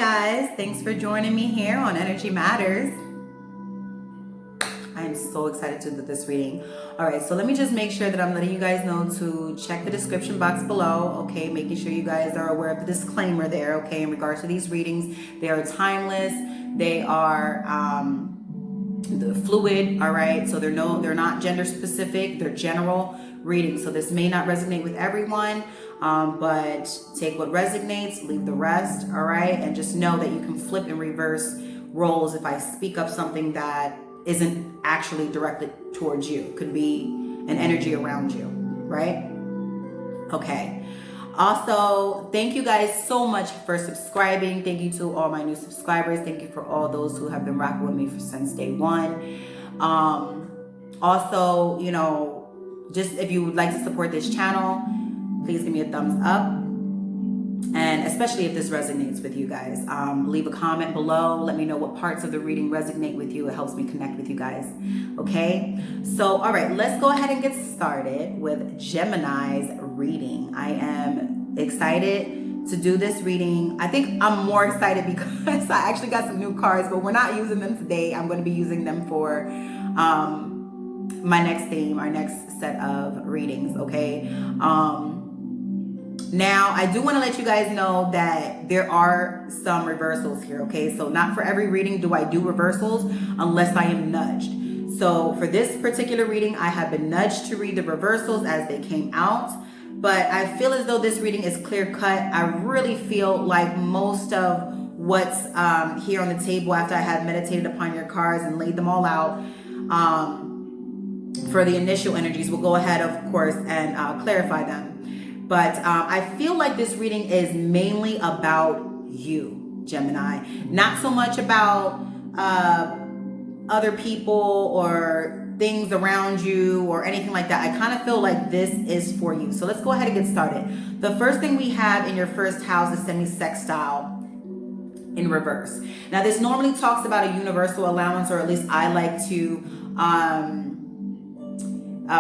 guys, thanks for joining me here on Energy Matters. I am so excited to do this reading. All right, so let me just make sure that I'm letting you guys know to check the description box below, okay? Making sure you guys are aware of the disclaimer there, okay? In regards to these readings, they are timeless. They are fluid, all right? So they're not gender specific. They're general readings. So this may not resonate with everyone, but take what resonates, leave the rest, all right? And just know that you can flip and reverse roles if I speak up something that isn't actually directed towards you. Could be an energy around you, right? Okay. Also, thank you guys so much for subscribing. Thank you to all my new subscribers. Thank you for all those who have been rocking with me since day one. Also, you know, just if you would like to support this channel, please give me a thumbs up. And especially if this resonates with you guys, leave a comment below. Let me know what parts of the reading resonate with you. It helps me connect with you guys. Okay, so all right, let's go ahead and get started with Gemini's reading. I am excited to do this reading. I think I'm more excited because I actually got some new cards, but we're not using them today. I'm going to be using them for my next theme, our next set of readings. Okay. Now, I do want to let you guys know that there are some reversals here, okay? So not for every reading do I do reversals unless I am nudged. So for this particular reading, I have been nudged to read the reversals as they came out, but I feel as though this reading is clear cut. I really feel like most of what's here on the table after I had meditated upon your cards and laid them all out for the initial energies, we'll go ahead, of course, and clarify them. But I feel like this reading is mainly about you, Gemini. Not so much about other people or things around you or anything like that. I kind of feel like this is for you. So let's go ahead and get started. The first thing we have in your first house is semi-sextile in reverse. Now, this normally talks about a universal allowance, or at least I like to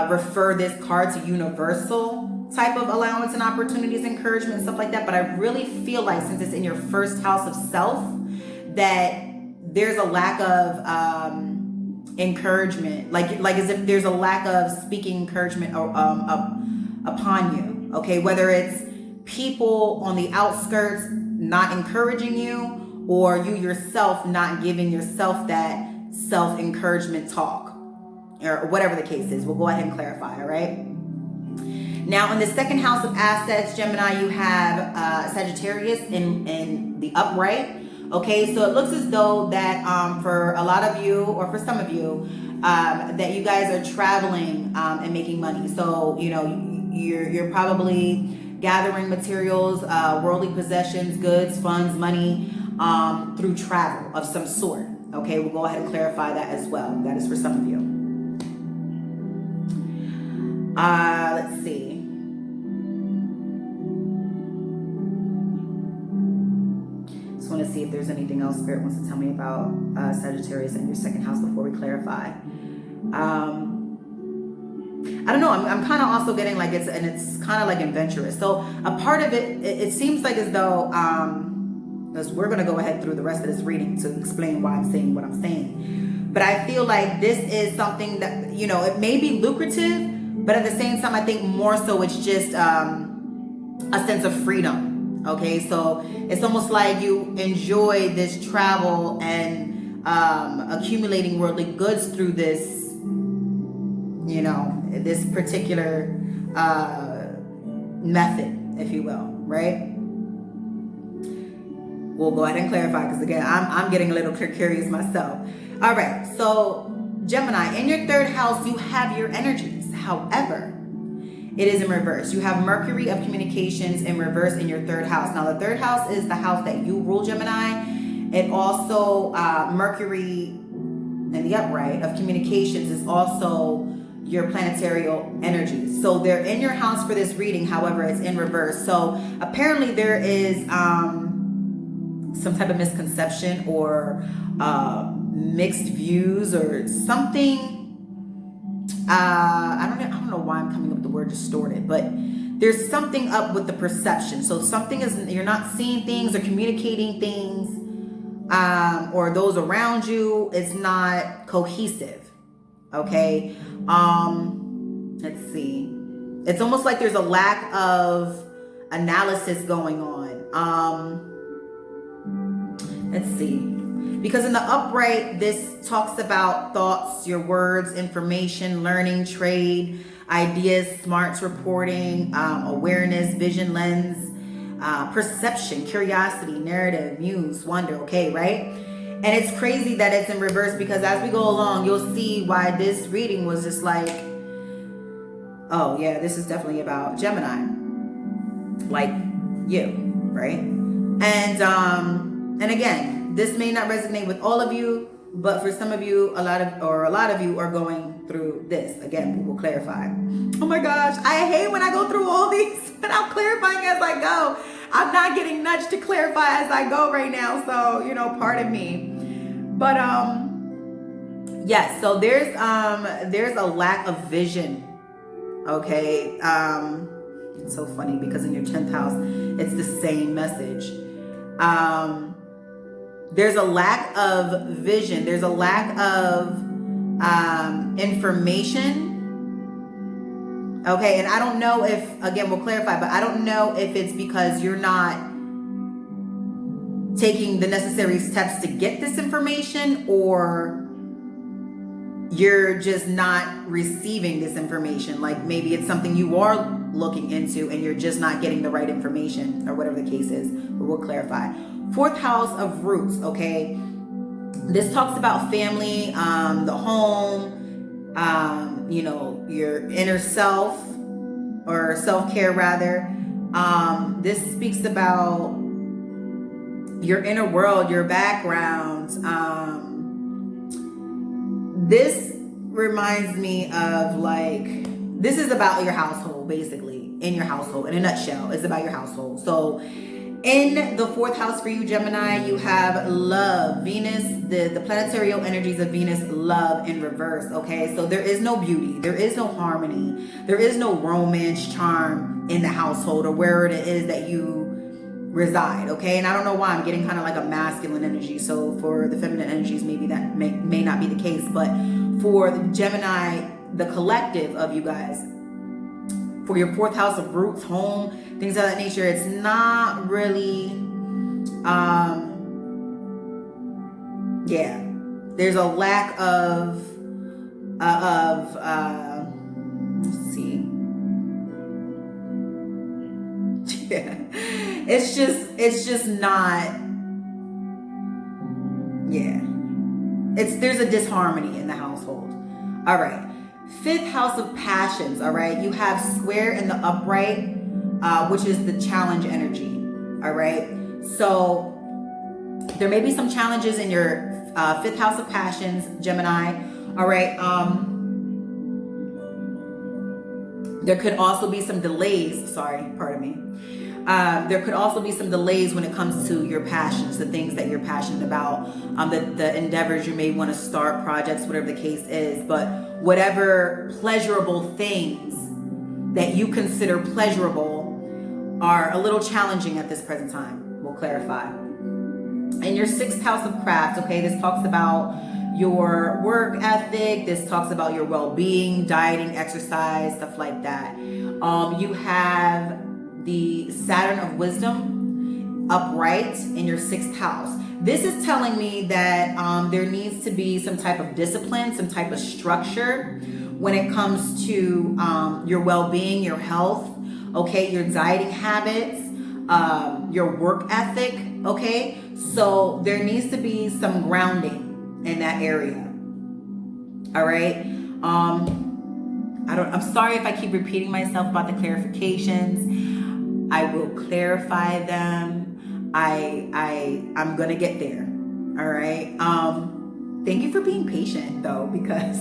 refer this card to universal type of allowance and opportunities, encouragement, and stuff like that. But I really feel like since it's in your first house of self, that there's a lack of encouragement, like as if there's a lack of speaking encouragement upon you. Okay, whether it's people on the outskirts not encouraging you, or you yourself not giving yourself that self-encouragement talk, or whatever the case is. We'll go ahead and clarify, all right? Now, in the second house of assets, Gemini, you have Sagittarius in the upright. Okay, so it looks as though that for a lot of you, or for some of you, that you guys are traveling and making money. So, you know, you're probably gathering materials, worldly possessions, goods, funds, money through travel of some sort. Okay, we'll go ahead and clarify that as well. That is for some of you. Let's see. Just want to see if there's anything else Spirit wants to tell me about Sagittarius in your second house before we clarify. I don't know. I'm kind of also getting like it's kind of like adventurous. So a part of it seems like as though, because we're going to go ahead through the rest of this reading to explain why I'm saying what I'm saying. But I feel like this is something that, you know, it may be lucrative, but at the same time, I think more so it's just a sense of freedom. Okay, so it's almost like you enjoy this travel and accumulating worldly goods through this, you know, this particular method, if you will, right? We'll go ahead and clarify, because again, I'm getting a little curious myself. All right, so Gemini, in your third house, you have your energies. However, it is in reverse. You have Mercury of communications in reverse in your third house. Now, the third house is the house that you rule, Gemini. It also, Mercury in the upright of communications is also your planetary energies. So they're in your house for this reading. However, it's in reverse. So apparently there is some type of misconception or mixed views or something. I don't know why I'm coming up with the word distorted, but there's something up with the perception. So something is, you're not seeing things or communicating things, or those around you is not cohesive. Okay. Let's see. It's almost like there's a lack of analysis going on. Let's see. Because in the upright, this talks about thoughts, your words, information, learning, trade, ideas, smarts, reporting, awareness, vision, lens, perception, curiosity, narrative, muse, wonder. Okay, right? And it's crazy that it's in reverse, because as we go along, you'll see why this reading was just like, oh yeah, this is definitely about Gemini, like you, right? And again, this may not resonate with all of you, but for some of you, a lot of you are going through this. Again, we will clarify. Oh my gosh, I hate when I go through all these, but I'm clarifying as I go. I'm not getting nudged to clarify as I go right now, so pardon me. But yes, so there's a lack of vision. Okay, it's so funny because in your 10th house, it's the same message. There's a lack of vision. There's a lack of information. Okay, and I don't know if, again, we'll clarify, but I don't know if it's because you're not taking the necessary steps to get this information, or you're just not receiving this information. Like maybe it's something you are looking into and you're just not getting the right information, or whatever the case is, but we'll clarify. 4th house of roots. Okay, this talks about family, the home, your inner self, or self-care rather. This speaks about your inner world, your background. This reminds me of, like, this is about your household, basically. In your household, in a nutshell, it's about your household. So in the 4th house for you, Gemini, you have love, Venus, the planetary energies of Venus, love in reverse. Okay, so there is no beauty, there is no harmony, there is no romance, charm in the household, or where it is that you reside. Okay, and I don't know why I'm getting kind of like a masculine energy. So for the feminine energies, maybe that may not be the case, but for the Gemini, the collective of you guys, for your 4th house of roots, home, things of that nature, it's not really, there's a lack of, let's see. Yeah, it's just not, there's a disharmony in the household. All right. 5th house of passions. All right, you have square in the upright, which is the challenge energy. All right, so there may be some challenges in your 5th house of passions, Gemini. All right, there could also be some delays. There could also be some delays when it comes to your passions, the things that you're passionate about, the endeavors you may want to start, projects, whatever the case is. But whatever pleasurable things that you consider pleasurable are a little challenging at this present time. We'll clarify. In your 6th house of craft, okay, this talks about your work ethic. This talks about your well-being, dieting, exercise, stuff like that. You have the Saturn of wisdom upright in your 6th house. This is telling me that there needs to be some type of discipline, some type of structure when it comes to your well-being, your health, okay, your dieting habits, your work ethic, okay? So there needs to be some grounding in that area. All right? I'm sorry if I keep repeating myself about the clarifications. I will clarify them. I'm gonna get there. All right. Thank you for being patient though, because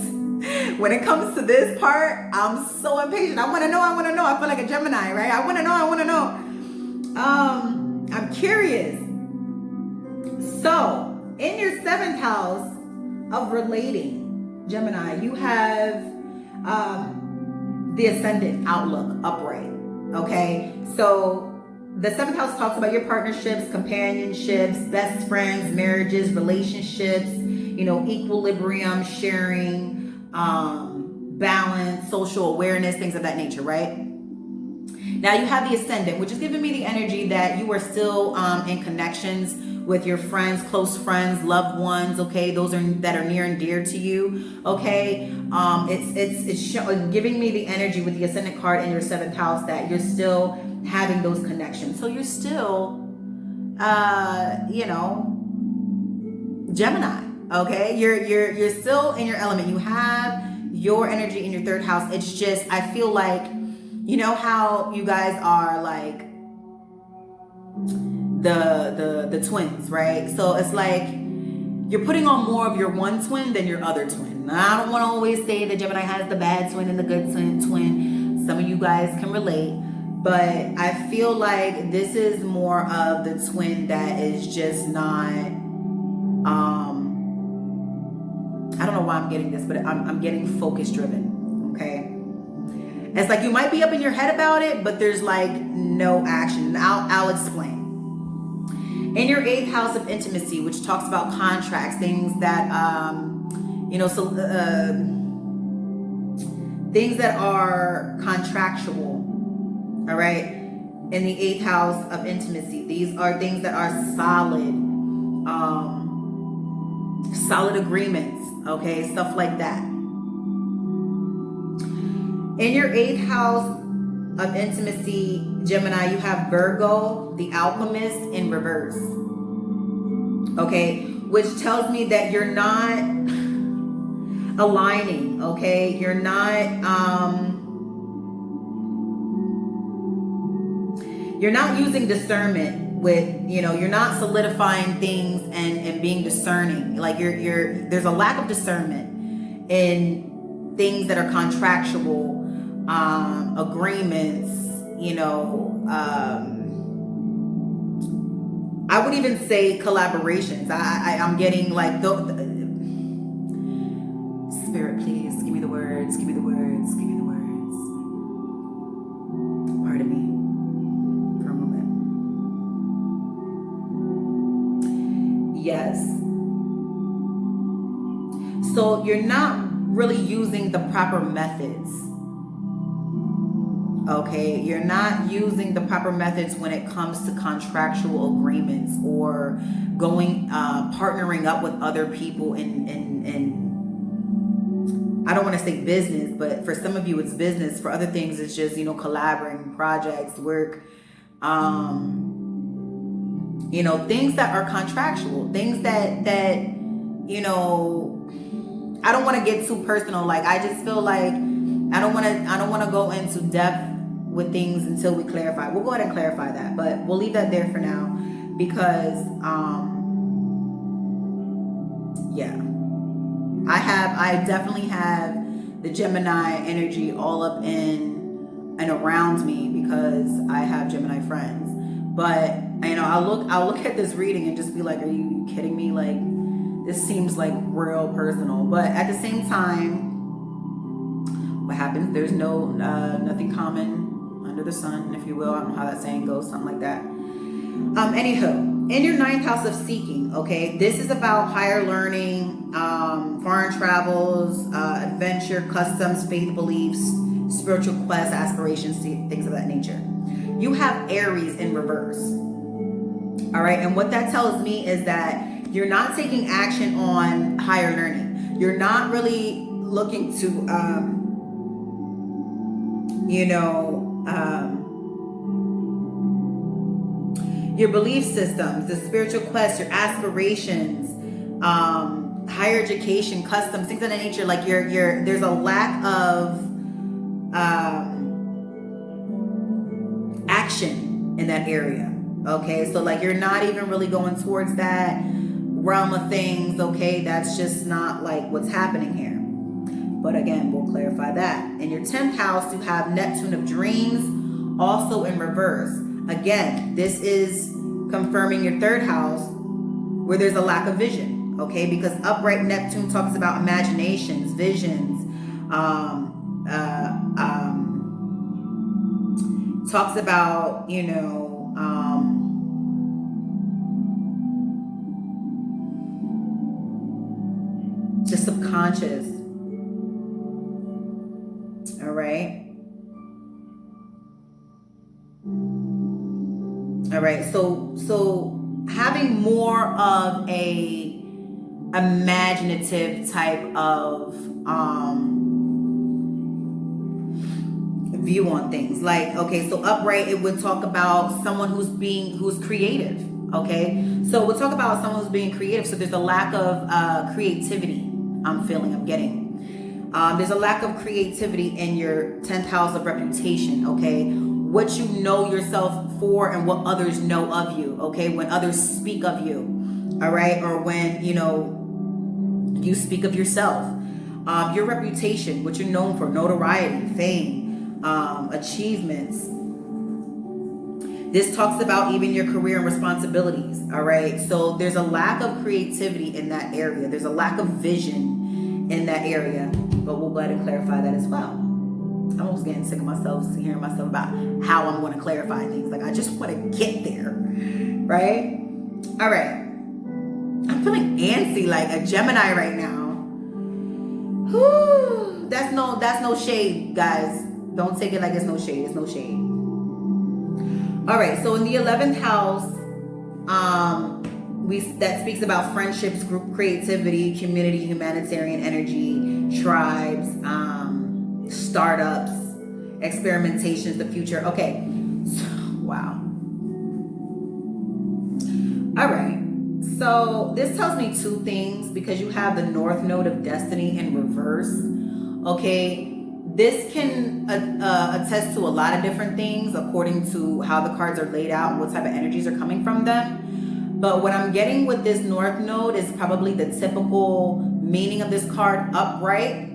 when it comes to this part, I'm so impatient. I want to know. I feel like a Gemini, right? I want to know. I'm curious. So in your 7th house of relating, Gemini, you have the ascendant outlook upright. Okay, so the 7th house talks about your partnerships, companionships, best friends, marriages, relationships, equilibrium, sharing, balance, social awareness, things of that nature, right? Now you have the ascendant, which is giving me the energy that you are still in connections with your friends, close friends, loved ones. Okay, those that are near and dear to you. Okay, it's giving me the energy with the ascendant card in your 7th house that you're still having those connections. So you're still, Gemini. Okay, you're still in your element. You have your energy in your 3rd house. It's just, I feel like, how you guys are like the twins, right? So it's like you're putting on more of your one twin than your other twin. I don't want to always say that Gemini has the bad twin and the good twin. Some of you guys can relate, but I feel like this is more of the twin that is just not, I don't know why I'm getting this, but I'm getting focus driven. Okay, it's like you might be up in your head about it, but there's like no action. I'll explain. In your 8th house of intimacy, which talks about contracts, things that things that are contractual. All right, in the 8th house of intimacy, these are things that are solid agreements. Okay, stuff like that. In your 8th house of intimacy, Gemini, you have Virgo, the alchemist, in reverse. Okay, which tells me that you're not aligning. Okay, you're not using discernment with, you're not solidifying things and being discerning. Like there's a lack of discernment in things that are contractual, agreements, I would even say collaborations. I'm getting like the Spirit, please give me the words, give me the words, give me the words. Pardon me for a moment. Yes. So you're not really using the proper methods. Okay, you're not using the proper methods when it comes to contractual agreements or going, partnering up with other people in I don't want to say business, but for some of you it's business. For other things, it's just, collaborating, projects, work, things that are contractual, things that I don't want to get too personal. Like, I just feel like I don't want to go into depth with things until we clarify. We'll go ahead and clarify that, but we'll leave that there for now because, I definitely have the Gemini energy all up in and around me because I have Gemini friends. But I'll look at this reading and just be like, are you kidding me? Like, this seems like real personal. But at the same time, what happens? There's nothing common under the sun, if you will. I don't know how that saying goes, something like that. Anywho, in your 9th house of seeking, okay, this is about higher learning, foreign travels, adventure, customs, faith beliefs, spiritual quests, aspirations, things of that nature. You have Aries in reverse. All right, and what that tells me is that you're not taking action on higher learning. You're not really looking to, your belief systems, the spiritual quests, your aspirations, higher education, customs, things of that nature. Like there's a lack of action in that area. Okay, so like you're not even really going towards that realm of things. Okay, that's just not like what's happening here. But again, we'll clarify that. In your 10th house, you have Neptune of dreams, also in reverse. Again, this is confirming your 3rd house where there's a lack of vision, okay? Because upright Neptune talks about imaginations, visions, talks about, the subconscious. All right. All right. So having more of a imaginative type of view on things. Like, okay, so upright, it would talk about someone who's creative. Okay, so we'll talk about someone who's being creative. So there's a lack of creativity. I'm getting. There's a lack of creativity in your 10th house of reputation. Okay, what you know yourself for and what others know of you. Okay, when others speak of you, all right, or when you speak of yourself. Your reputation, what you're known for, notoriety, fame, achievements. This talks about even your career and responsibilities, all right? So there's a lack of creativity in that area. There's a lack of vision in that area, but we'll go ahead and clarify that as well. I'm almost getting sick of myself, hearing myself about how I'm going to clarify things. Like, I just want to get there, right? All right. I'm feeling antsy like a Gemini right now. Whew. That's no shade, guys. Don't take it like it's no shade. It's no shade. All right, so in the 11th house, that speaks about friendships, group creativity, community, humanitarian energy, tribes, startups, experimentations, the future. Okay, so, wow. All right, so this tells me two things, because you have the North Node of Destiny in reverse. Okay. This can attest to a lot of different things according to how the cards are laid out and what type of energies are coming from them. But what I'm getting with this North Node is probably the typical meaning of this card upright,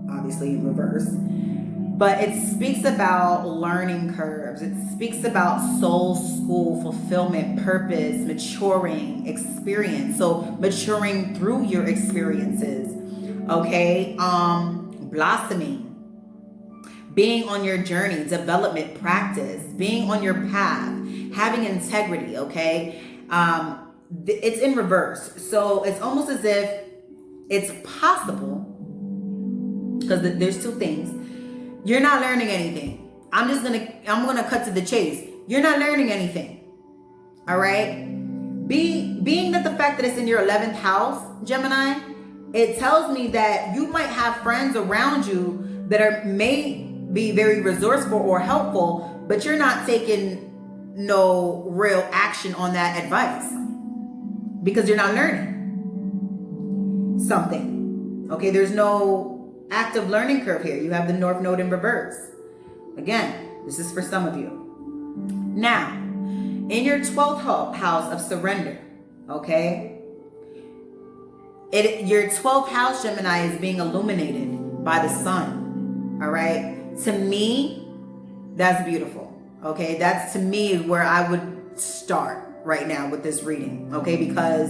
obviously in reverse. But it speaks about learning curves. It speaks about soul school, fulfillment, purpose, maturing, experience. So maturing through your experiences, okay? Blossoming. Being on your journey, development, practice, being on your path, having integrity, okay? It's in reverse. So it's almost as if it's possible, because there's two things. You're not learning anything. I'm gonna cut to the chase. You're not learning anything, all right? Being that the fact that it's in your 11th house, Gemini, it tells me that you might have friends around you that may be very resourceful or helpful, but you're not taking no real action on that advice because you're not learning something. Okay, there's no active learning curve here. You have the North Node in reverse. Again, this is for some of you. Now, in your 12th house of surrender, okay, your 12th house, Gemini, is being illuminated by the sun, all right? To me, that's beautiful, okay? That's, to me, where I would start right now with this reading, okay? Because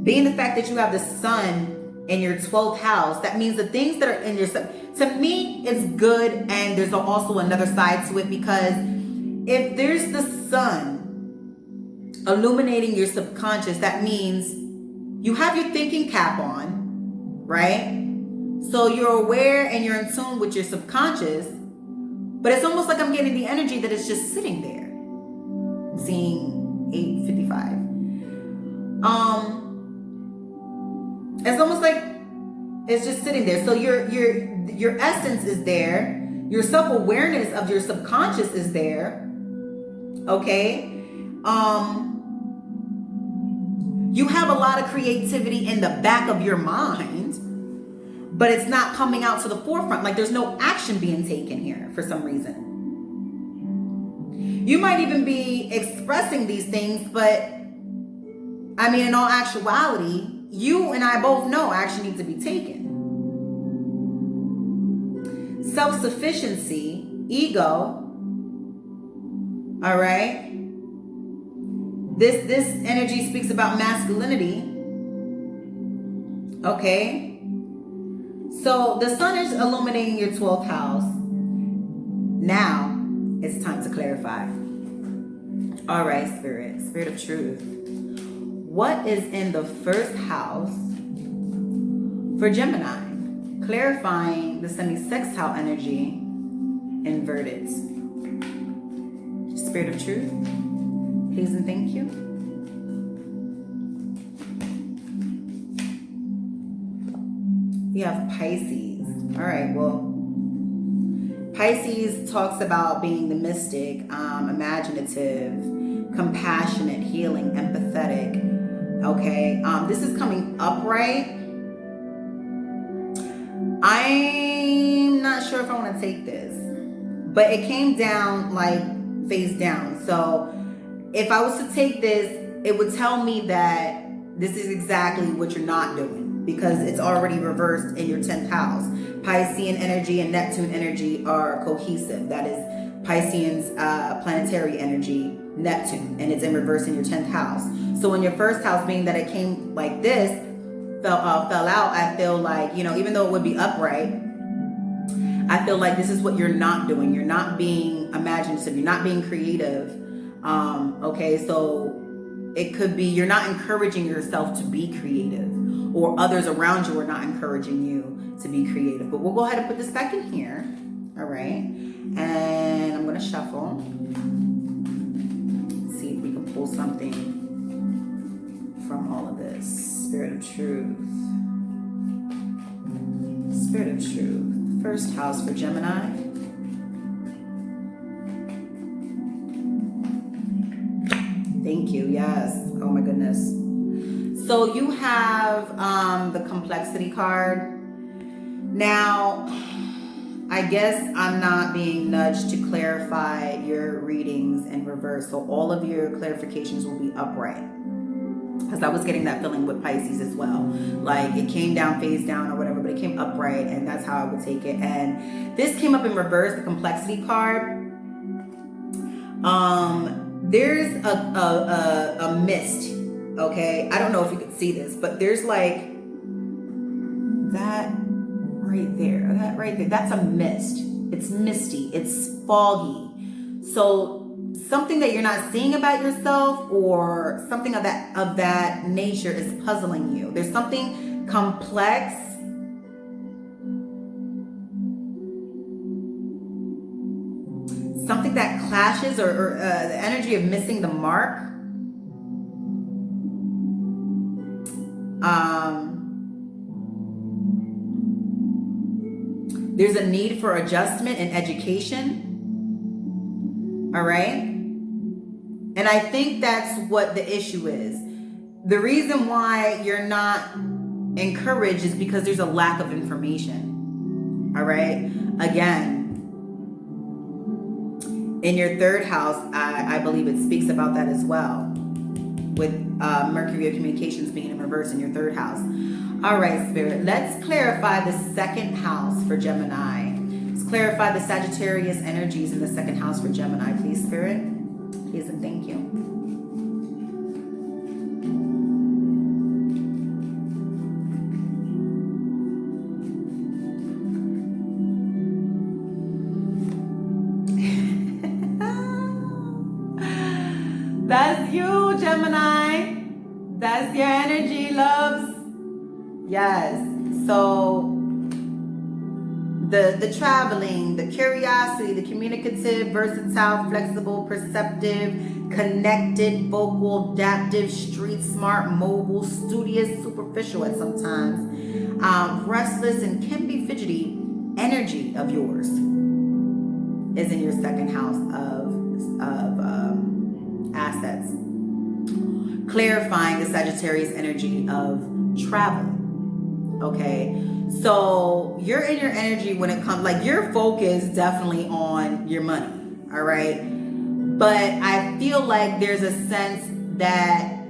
being the fact that you have the sun in your 12th house, that means the things that are in your, to me, it's good, and there's also another side to it, because if there's the sun illuminating your subconscious, that means you have your thinking cap on, right? So you're aware and you're in tune with your subconscious, but it's almost like I'm getting the energy that it's just sitting there. I'm seeing 8:55. It's almost like it's just sitting there. So your essence is there. Your self-awareness of your subconscious is there. Okay? You have a lot of creativity in the back of your mind, but it's not coming out to the forefront. Like, there's no action being taken here for some reason. You might even be expressing these things, but I mean, in all actuality, you and I both know action needs to be taken. Self-sufficiency, ego, all right? This energy speaks about masculinity, okay? So the sun is illuminating your 12th house. Now, it's time to clarify. All right, Spirit of truth. What is in the first house for Gemini? Clarifying the semi-sextile energy inverted. Spirit of truth, please and thank you. We have Pisces. All right, well, Pisces talks about being the mystic, imaginative, compassionate, healing, empathetic. Okay, this is coming upright. I'm not sure if I want to take this, but it came down like face down. So if I was to take this, it would tell me that this is exactly what you're not doing, because it's already reversed in your 10th house. Piscean energy and Neptune energy are cohesive. That is Piscean's planetary energy, Neptune, and it's in reverse in your 10th house. So in your first house, being that it came like this, fell out, I feel like, even though it would be upright, I feel like this is what you're not doing. You're not being imaginative. You're not being creative. Okay, so it could be you're not encouraging yourself to be creative, or others around you are not encouraging you to be creative. But we'll go ahead and put this back in here. All right. And I'm going to shuffle. Let's see if we can pull something from all of this. Spirit of truth. Spirit of truth. First house for Gemini. Thank you. Yes. Oh my goodness. So you have the complexity card. Now, I guess I'm not being nudged to clarify your readings in reverse. So all of your clarifications will be upright. Because I was getting that feeling with Pisces as well. Like it came down, face down or whatever, but it came upright, and that's how I would take it. And this came up in reverse, the complexity card. There's a mist, okay? I don't know if you can see this, but there's like that right there, that's a mist. It's misty, it's foggy. So something that you're not seeing about yourself, or something of that nature, is puzzling you. There's something complex. Something that clashes, or the energy of missing the mark. There's a need for adjustment in education. All right. And I think that's what the issue is. The reason why you're not encouraged is because there's a lack of information. All right. Again, in your third house, I believe it speaks about that as well, with Mercury of communications being in reverse in your third house. All right, Spirit, let's clarify the second house for Gemini. Let's clarify the Sagittarius energies in the second house for Gemini, please, Spirit. Please and thank you. That's you, Gemini. That's your energy, loves. Yes. So the traveling, the curiosity, the communicative, versatile, flexible, perceptive, connected, vocal, adaptive, street smart, mobile, studious, superficial at sometimes, restless and can be fidgety energy of yours is in your second house of assets. Clarifying the Sagittarius energy of travel. Okay, so you're in your energy when it comes, like your focus definitely on your money. All right, but I feel like there's a sense that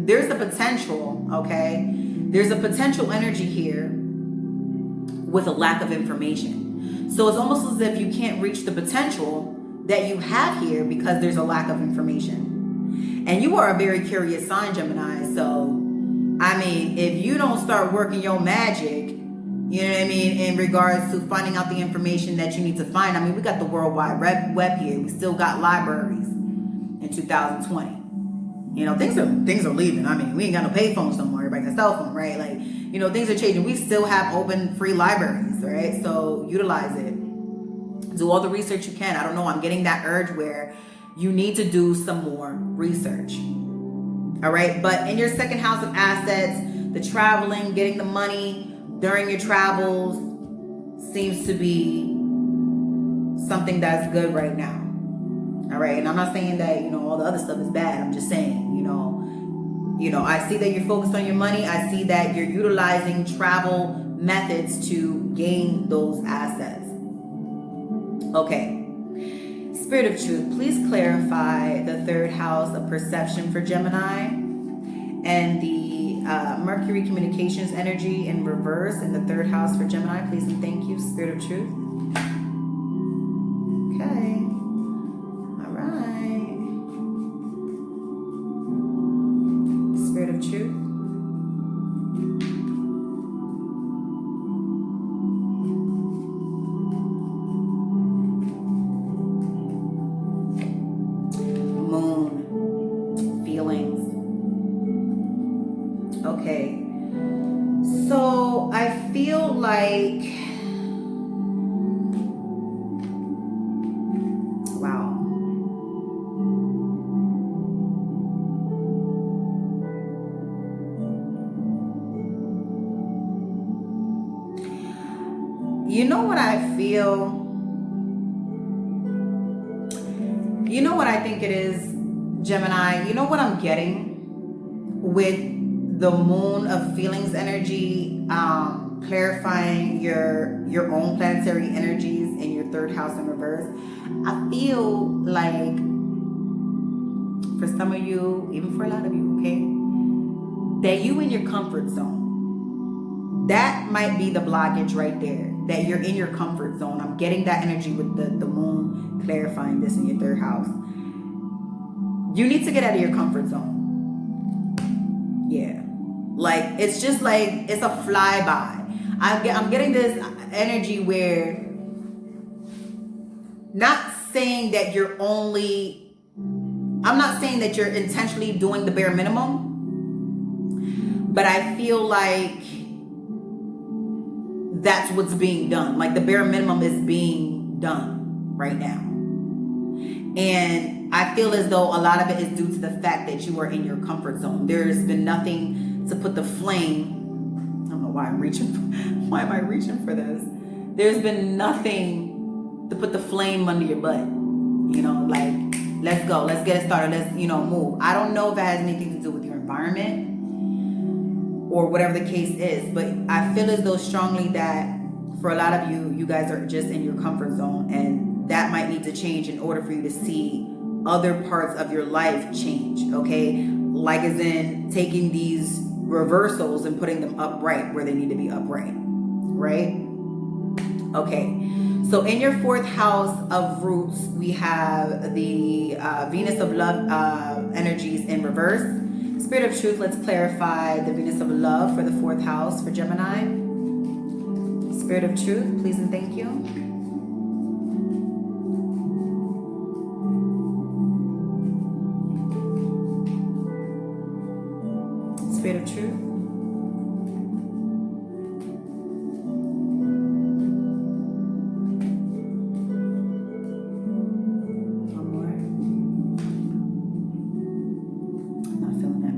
there's a potential, okay? There's a potential energy here with a lack of information. So it's almost as if you can't reach the potential that you have here because there's a lack of information. And you are a very curious sign, Gemini. So, I mean, if you don't start working your magic, You know what I mean? In regards to finding out the information that you need to find. I mean, we got the World Wide Web here. We still got libraries in 2020. You know, things are leaving. I mean, we ain't got no pay phones no more. Everybody got a cell phone, right? Like, you know, things are changing. We still have open free libraries, right? So utilize it. Do all the research you can. I don't know. I'm getting that urge where you need to do some more research. All right. But in your second house of assets, the traveling, getting the money during your travels seems to be something that's good right now. All right. And I'm not saying that, you know, all the other stuff is bad. I'm just saying, you know, I see that you're focused on your money. I see that you're utilizing travel methods to gain those assets. Okay. Spirit of Truth, please clarify the third house of perception for Gemini and the Mercury communications energy in reverse in the third house for Gemini. Please and thank you, Spirit of Truth. Okay. All right. Spirit of Truth. Okay, so I feel like, wow. You know what I feel? You know what I think it is, Gemini? You know what I'm getting with the moon of feelings energy, clarifying your own planetary energies in your third house in reverse. I feel like for some of you, even for a lot of you, okay, that you in your comfort zone. That might be the blockage right there, that you're in your comfort zone. I'm getting that energy with the moon clarifying this in your third house. You need to get out of your comfort zone. Yeah. Like, it's just like, it's a flyby. I'm getting this energy where, not saying that I'm not saying that you're intentionally doing the bare minimum, but I feel like that's what's being done. Like, the bare minimum is being done right now. And I feel as though a lot of it is due to the fact that you are in your comfort zone. There's been nothing to put the flame. I don't know why I'm reaching. Why am I reaching for this? There's been nothing to put the flame under your butt. You know, like, let's go. Let's get it started. Let's, move. I don't know if it has anything to do with your environment or whatever the case is, but I feel as though strongly that for a lot of you, you guys are just in your comfort zone, and that might need to change in order for you to see other parts of your life change, okay? Like as in taking these reversals and putting them upright where they need to be upright, right? Okay, so in your fourth house of roots, we have the Venus of love energies in reverse. Spirit of Truth, let's clarify the Venus of love for the fourth house for Gemini. Spirit of Truth, please and thank you. Spirit of Truth. One more. I'm not feeling that.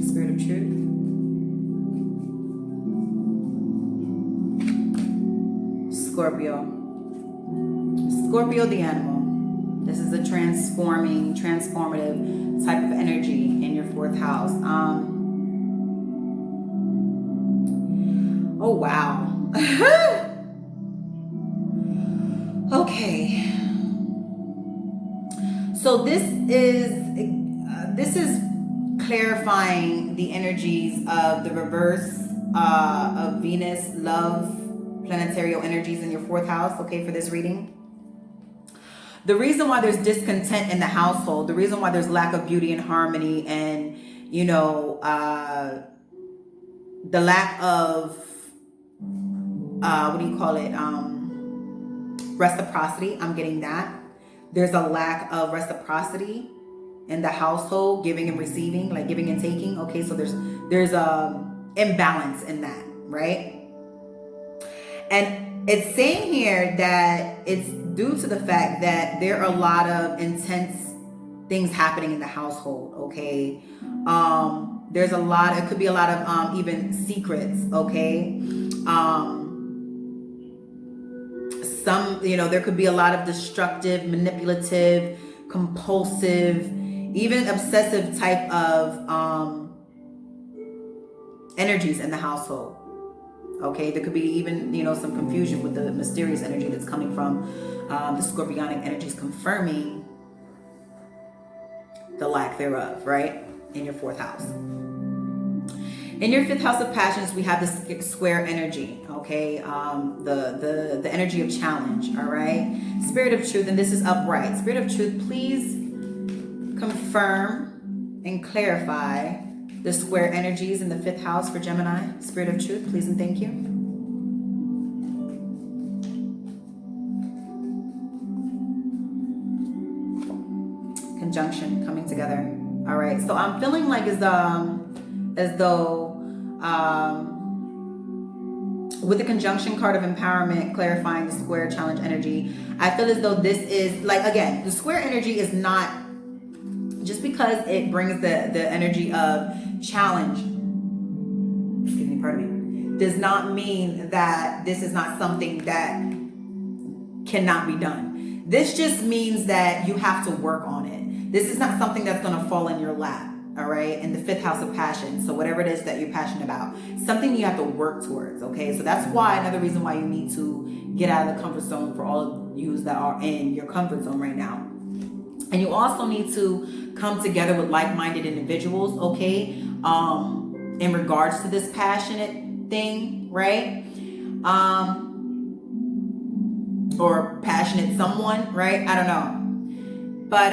Spirit of Truth. Scorpio. Scorpio the animal. This is a transformative type of energy in your fourth house. Oh, wow. Okay. So this is clarifying the energies of the reverse of Venus, love, planetarial energies in your fourth house, okay, for this reading. The reason why there's discontent in the household, the reason why there's lack of beauty and harmony, and the lack of what do you call it? Reciprocity. I'm getting that. There's a lack of reciprocity in the household, giving and receiving, like giving and taking. Okay, so there's a imbalance in that, right? And it's saying here that it's due to the fact that there are a lot of intense things happening in the household. Okay, there's a lot. It could be a lot of even secrets. Okay. Some, there could be a lot of destructive, manipulative, compulsive, even obsessive type of energies in the household. Okay, there could be even, some confusion with the mysterious energy that's coming from the scorpionic energies, confirming the lack thereof, right? In your 4th house. In your 5th house of passions, we have the square energy, okay? The energy of challenge, all right? Spirit of truth, and this is upright. Spirit of truth, please confirm and clarify the square energies in the 5th house for Gemini. Spirit of truth, please and thank you. Conjunction, coming together. All right, so I'm feeling like as though with the conjunction card of empowerment, clarifying the square challenge energy, I feel as though this is, like, again, the square energy is not, just because it brings the energy of challenge, excuse me, pardon me, does not mean that this is not something that cannot be done. This just means that you have to work on it. This is not something that's going to fall in your lap. All right, in the 5th house of passion. So whatever it is that you're passionate about, something you have to work towards. Okay, so that's why, another reason why you need to get out of the comfort zone for all of you that are in your comfort zone right now. And you also need to come together with like-minded individuals, okay, in regards to this passionate thing, right? Or passionate someone, right? I don't know. But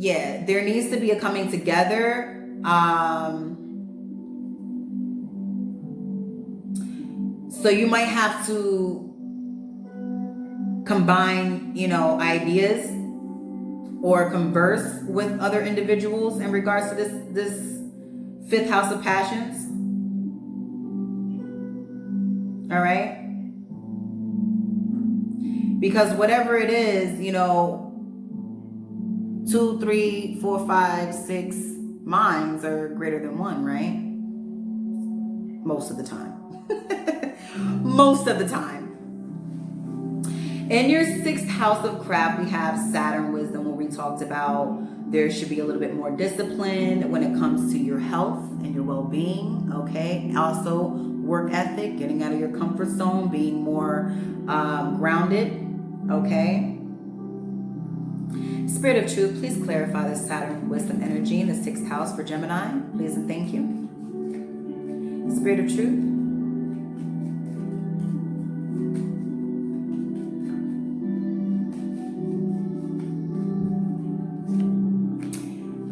yeah, there needs to be a coming together. So you might have to combine, ideas or converse with other individuals in regards to this 5th house of passions. All right? Because whatever it is, 2, 3, 4, 5, 6 minds are greater than one, right? Most of the time. Most of the time. In your 6th house of craft, we have Saturn wisdom, where we talked about there should be a little bit more discipline when it comes to your health and your well-being, okay? Also, work ethic, getting out of your comfort zone, being more grounded, okay? Spirit of truth, please clarify the Saturn wisdom energy in the 6th house for Gemini. Please and thank you. Spirit of truth.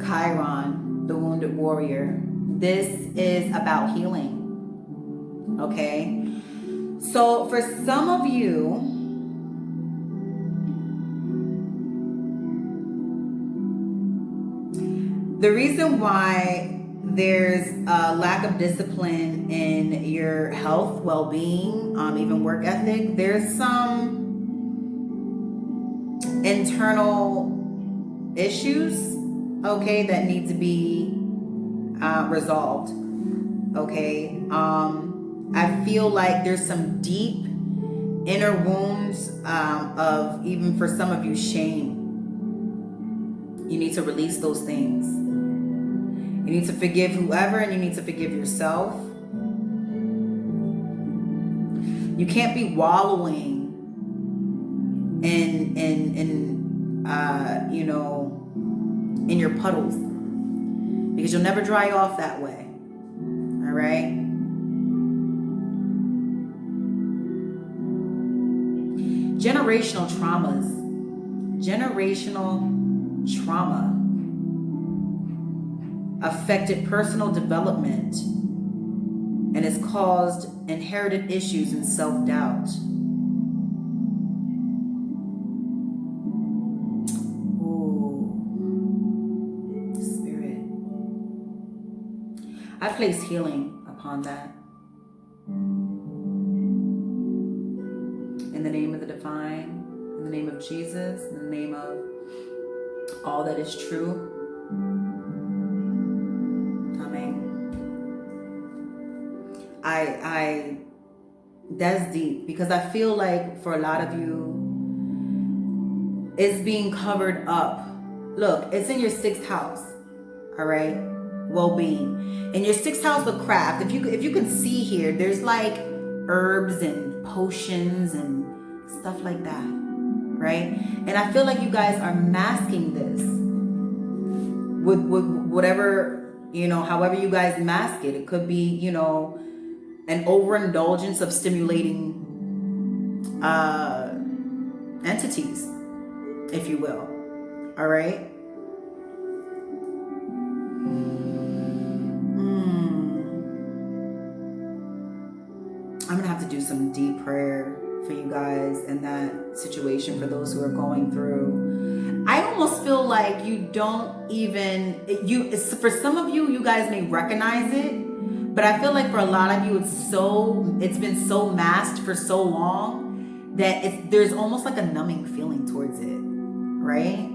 Chiron, the wounded warrior. This is about healing. Okay? So for some of you, the reason why there's a lack of discipline in your health, well-being, even work ethic, there's some internal issues, okay, that need to be resolved, okay? I feel like there's some deep inner wounds of, even for some of you, shame. You need to release those things. You need to forgive whoever, and you need to forgive yourself. You can't be wallowing in your puddles, because you'll never dry off that way. All right? Generational traumas. Generational trauma affected personal development and it's caused inherited issues and self-doubt. Ooh, Spirit. I place healing upon that. In the name of the divine, in the name of Jesus, in the name of all that is true. Amen. That's deep, because I feel like for a lot of you, it's being covered up. Look, it's in your 6th house. All right. Well-being. In your 6th house of craft, if you can see here, there's like herbs and potions and stuff like that, right? And I feel like you guys are masking this with whatever, however you guys mask it. It could be, an overindulgence of stimulating entities, if you will. All right. I'm gonna have to do some deep prayer for you guys in that situation, for those who are going through. I almost feel like you don't even, for some of you, you guys may recognize it, but I feel like for a lot of you, it's been so masked for so long that there's almost like a numbing feeling towards it, right?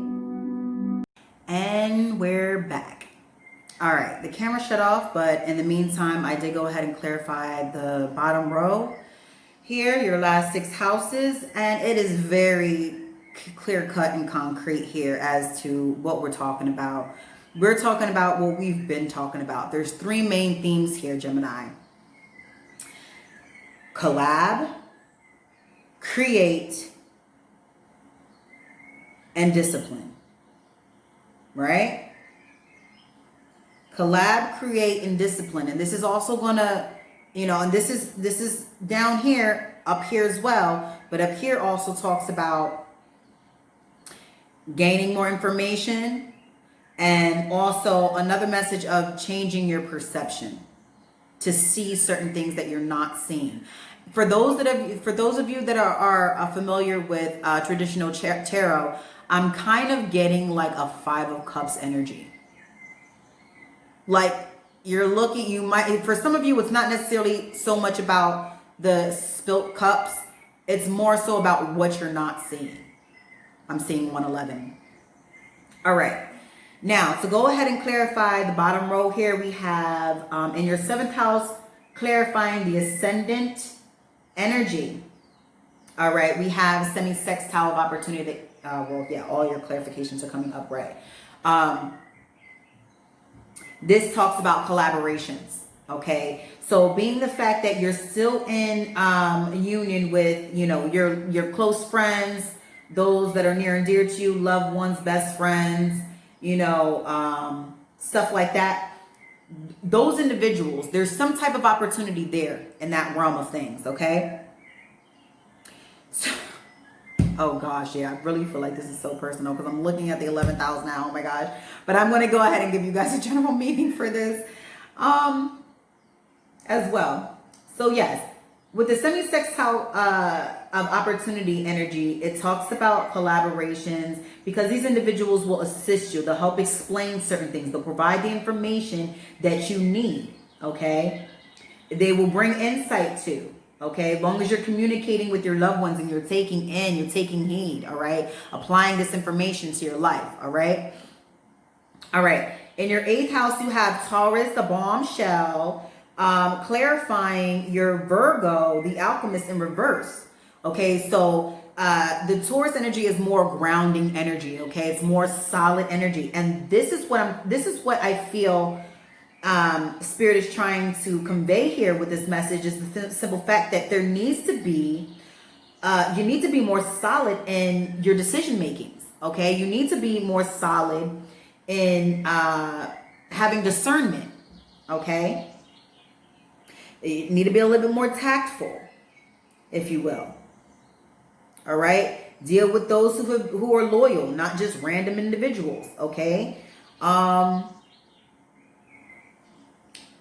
And we're back. All right, the camera shut off, but in the meantime, I did go ahead and clarify the bottom row here, your last 6 houses, and it is very clear cut and concrete here as to what we're talking about. We're talking about what we've been talking about. There's 3 main themes here, Gemini. Collab, create, and discipline, right? Collab, create, and discipline. And this is also gonna, and this is down here, up here as well, but up here also talks about gaining more information, and also another message of changing your perception to see certain things that you're not seeing. For those of you that are familiar with traditional tarot, I'm kind of getting like a 5 of Cups energy. Like you're looking, for some of you, it's not necessarily so much about the spilt cups. It's more so about what you're not seeing. I'm seeing 111. All right. Now, to go ahead and clarify the bottom row here, we have in your 7th house, clarifying the ascendant energy. All right. We have semi-sextile of opportunity. All your clarifications are coming up right. This talks about collaborations, okay? So being the fact that you're still in union with, your close friends, those that are near and dear to you, loved ones, best friends, stuff like that. Those individuals, there's some type of opportunity there in that realm of things, okay? So, oh gosh, yeah, I really feel like this is so personal because I'm looking at the 11th house now. Oh my gosh. But I'm going to go ahead and give you guys a general meaning for this as well. So yes, with the semi-sextile of opportunity energy, it talks about collaborations because these individuals will assist you. They'll help explain certain things. They'll provide the information that you need, okay? They will bring insight to. Okay, as long as you're communicating with your loved ones and you're taking heed, all right? Applying this information to your life, all right? All right, in your 8th house, you have Taurus, the bombshell, clarifying your Virgo, the alchemist in reverse. Okay, so the Taurus energy is more grounding energy, okay? It's more solid energy. And this is what I feel Spirit is trying to convey here with this message, is the simple fact that there needs to be, you need to be more solid in your decision makings, okay? You need to be more solid in having discernment, okay? You need to be a little bit more tactful, if you will, all right? Deal with those who are loyal, not just random individuals, okay?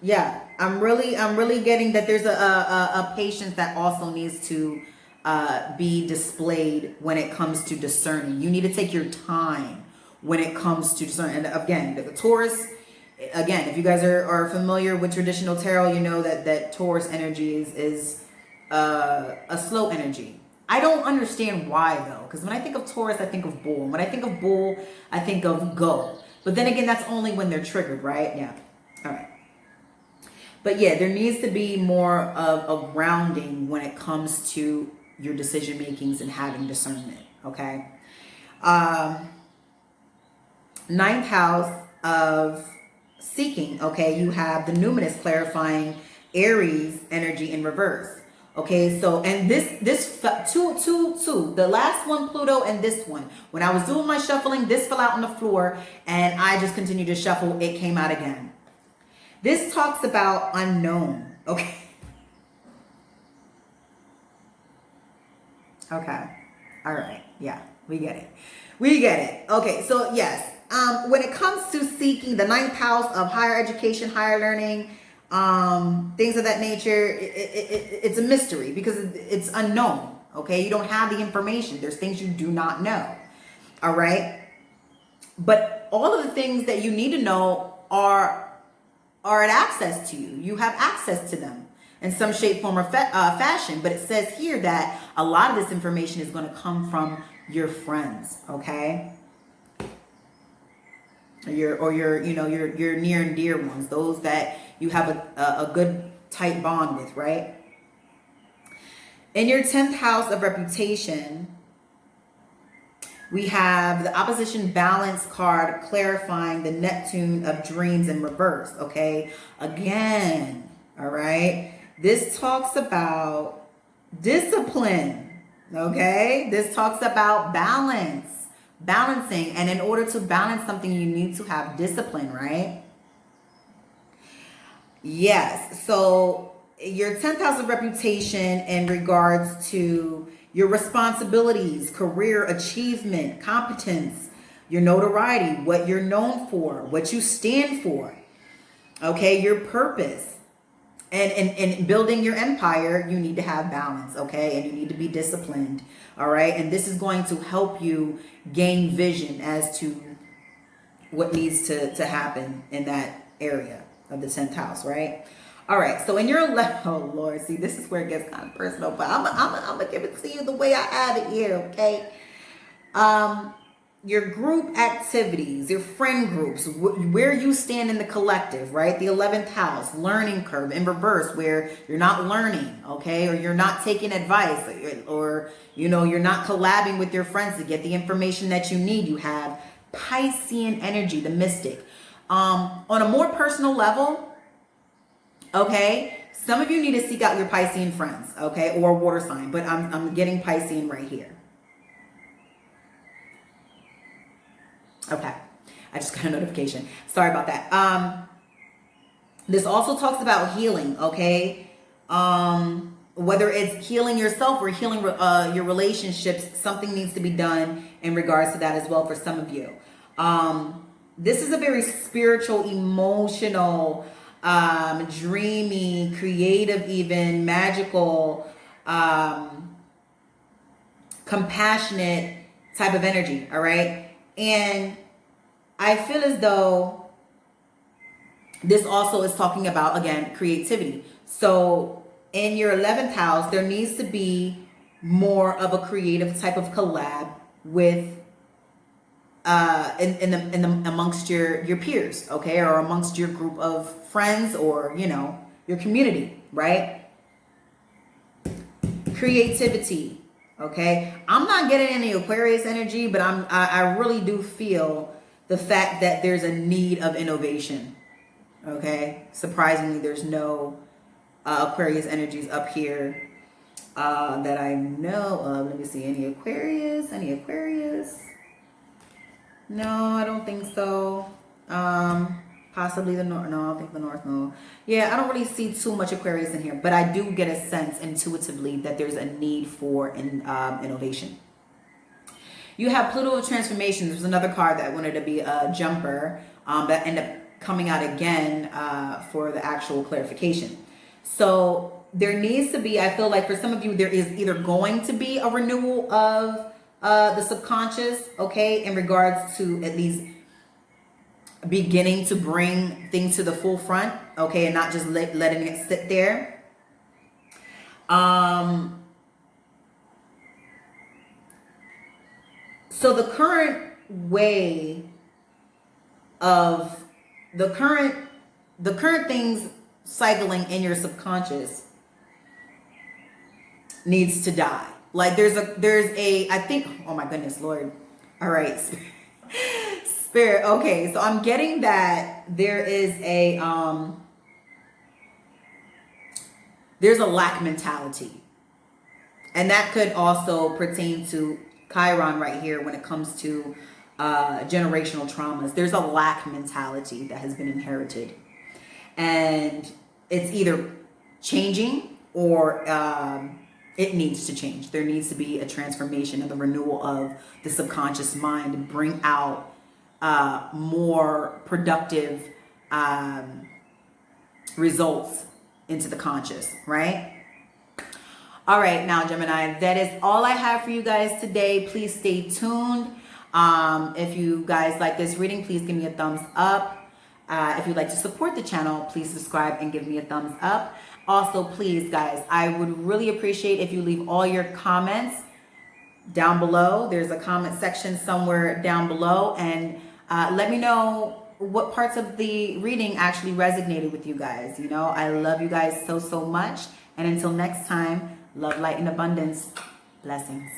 Yeah, I'm really getting that there's a patience that also needs to be displayed when it comes to discerning. You need to take your time when it comes to discerning. And again, the Taurus, again, if you guys are familiar with traditional tarot, you know that Taurus energy is a slow energy. I don't understand why though, because when I think of Taurus, I think of bull. And when I think of bull, I think of go. But then again, that's only when they're triggered, right? Yeah. All right. But yeah, there needs to be more of a grounding when it comes to your decision makings and having discernment. Okay. Ninth house of seeking. Okay, you have the numinous clarifying Aries energy in reverse. Okay, so and this two, the last one Pluto and this one. When I was doing my shuffling, this fell out on the floor, and I just continued to shuffle. It came out again. This talks about unknown. Okay. Okay. All right. Yeah, we get it. We get it. Okay. So yes, when it comes to seeking the ninth house of higher education, higher learning, things of that nature, it's a mystery because it's unknown. Okay. You don't have the information. There's things you do not know. All right. But all of the things that you need to know are at access to you. You have access to them in some shape, form, or fashion. But it says here that a lot of this information is going to come from your friends, okay? Your near and dear ones, those that you have a good tight bond with, right? In your 10th house of reputation, we have the opposition balance card clarifying the Neptune of dreams in reverse, okay? Again, all right? This talks about discipline, okay? This talks about balancing. And in order to balance something, you need to have discipline, right? Yes, so your 10th house of reputation in regards to your responsibilities, career achievement, competence, your notoriety, what you're known for, what you stand for, okay, your purpose. And building your empire, you need to have balance, okay, and you need to be disciplined, all right, and this is going to help you gain vision as to what needs to happen in that area of the 10th house, right? All right, so in your oh Lord, see, this is where it gets kind of personal, but I'm gonna give it to you the way I have it here, okay? Your group activities, your friend groups, where you stand in the collective, right? The 11th house, learning curve in reverse, where you're not learning, okay? Or you're not taking advice, or you're not collabing with your friends to get the information that you need. You have Piscean energy, the mystic. On a more personal level, okay, some of you need to seek out your Piscean friends, okay, or water sign, but I'm getting Piscean right here. Okay, I just got a notification. Sorry about that. This also talks about healing, okay? Whether it's healing yourself or healing your relationships, something needs to be done in regards to that as well for some of you. This is a very spiritual, emotional, dreamy, creative, even magical, compassionate type of energy, all right? And I feel as though this also is talking about, again, creativity. So in your 11th house, there needs to be more of a creative type of collab with amongst your peers, okay, or amongst your group of friends, or your community, right? Creativity. Okay, I'm not getting any Aquarius energy, but I really do feel the fact that there's a need of innovation. Okay, surprisingly, there's no Aquarius energies up here that I know of. Let me see, any Aquarius? Any Aquarius? No, I don't think so. Possibly the north. No, I don't think the north. No. Yeah, I don't really see too much Aquarius in here, but I do get a sense intuitively that there's a need for innovation. You have Pluto of Transformations. There's another card that wanted to be a jumper that ended up coming out again for the actual clarification. So there needs to be, I feel like for some of you, there is either going to be a renewal of the subconscious, okay, in regards to at least beginning to bring things to the full front, okay, and not just letting it sit there. So the current way of the current things cycling in your subconscious needs to die. Like there's a I think, oh my goodness, Lord. All right. Spirit. Okay, so I'm getting that there is there's a lack mentality. And that could also pertain to Chiron right here when it comes to generational traumas. There's a lack mentality that has been inherited. And it's either changing or it needs to change. There needs to be a transformation and the renewal of the subconscious mind to bring out more productive results into the conscious, right? All right, now Gemini, that is all I have for you guys today. Please stay tuned. If you guys like this reading, please give me a thumbs up. If you'd like to support the channel, please subscribe and give me a thumbs up. Also, please, guys, I would really appreciate if you leave all your comments down below. There's a comment section somewhere down below, and let me know what parts of the reading actually resonated with you guys. You know, I love you guys so, so much. And until next time, love, light, and abundance. Blessings.